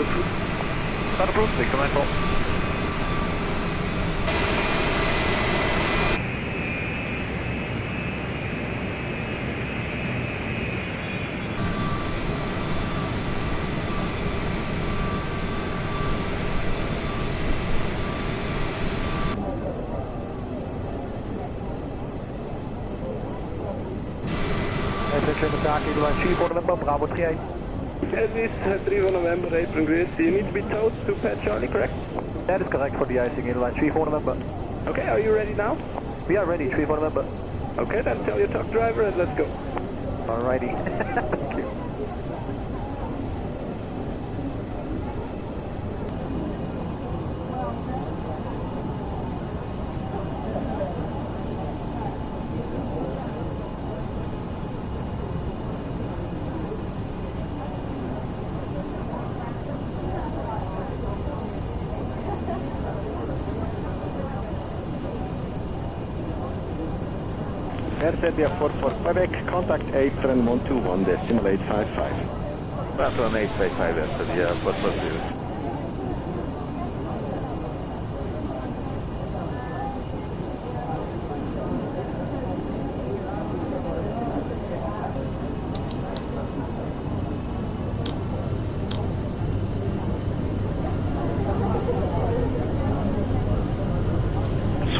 Start approved, Victor Michael. Attention, Trackir, line 3 for November, Bravo 38. This is 3 for November, apron grease. You need to be towed to Pat Charlie, correct? That is correct for the icing in line 3 for November. Okay, are you ready now? We are ready, 3 for November. Okay, then tell your truck driver and let's go. Alrighty. Thank you. Air for Quebec, contact apron 121, decimal 855. Platform 855, that's the airport for you.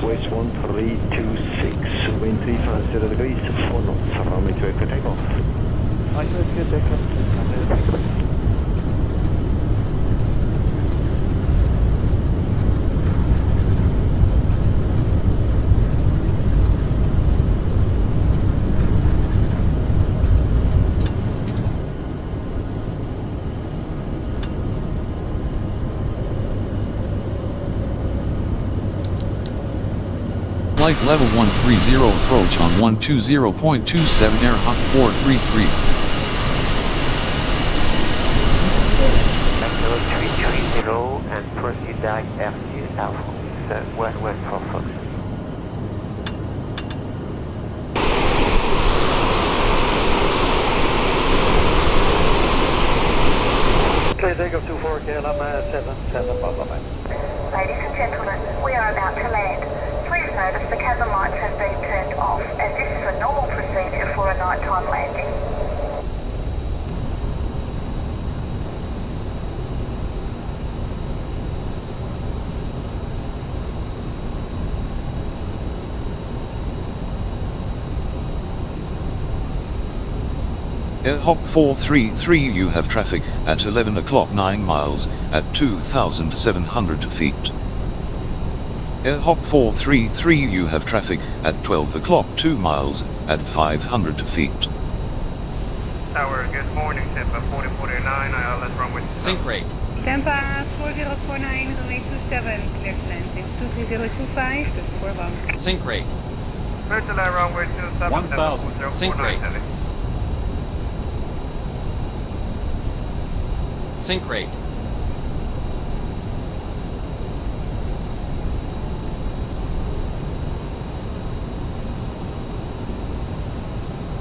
Switch 1326, wind 350 degrees, 4 knots, runway 28 for takeoff. I should get takeoff. Flight level 130 approach on 120.27 Air Hawk 433. Echo 330 and proceed direct RC Alpha, West for Fox. Okay, takeoff 24, KLM 77, blah, blah, blah. Ladies and gentlemen, we are about to land. Please notice the cabin lights have been turned off, as this is a normal procedure for a nighttime landing. Air Hawk 433, you have traffic at 11 o'clock 9 miles at 2,700 feet. Air Hawk 433, you have traffic at 12 o'clock 2 miles at 500 feet. Tower, good morning, Tampa 4049, ILS runway. Sync rate. Tampa 4049, runway 27, clear to land in 23025, to 41. Sync rate. Matériel runway 27, 1000. Sync rate. Sync rate.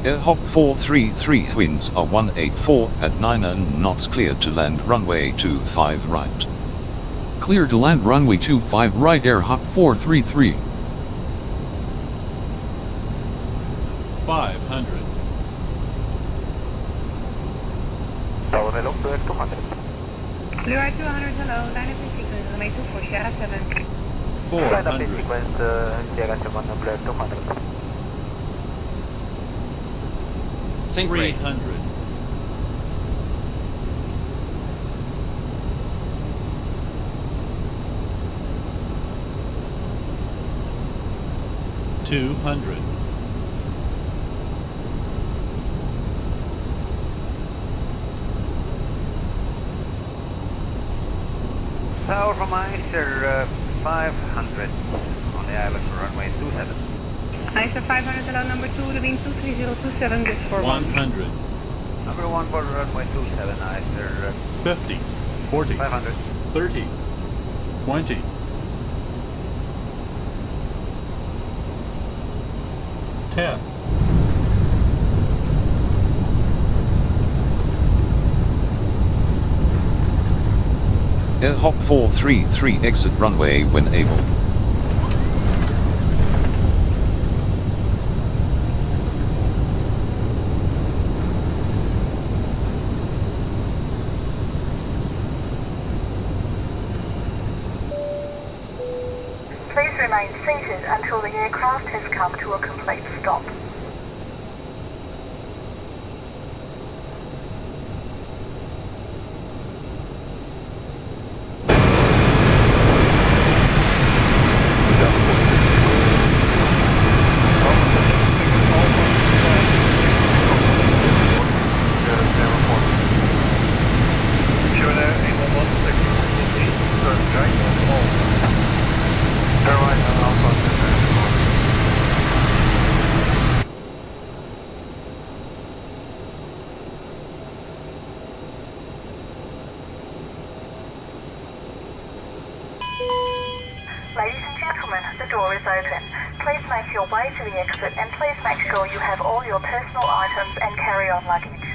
Air Hawk 433, winds are 184 at 9 knots, cleared to land runway 25 right. Clear to land runway 25 right, Air Hawk 433. 500. Tower hello, Blue 200. Blue 200, hello, line up in sequence, runway 24, Sierra 7. 400. Line up in sequence, Sierra 7, Blue 200. Sync rate. 300. 200. Tower from ICER 500 on the island runway 27. ICER 500, hello, number 2, wind 23027, just for 100. Number 1 for runway 27, ICER 50. 40. 500. 30. 20. 10. 9. Hop 433 exit runway when able. Please remain seated until the aircraft has come to a complete stop. Ladies and gentlemen, the door is open. Please make your way to the exit and please make sure you have all your personal items and carry-on luggage.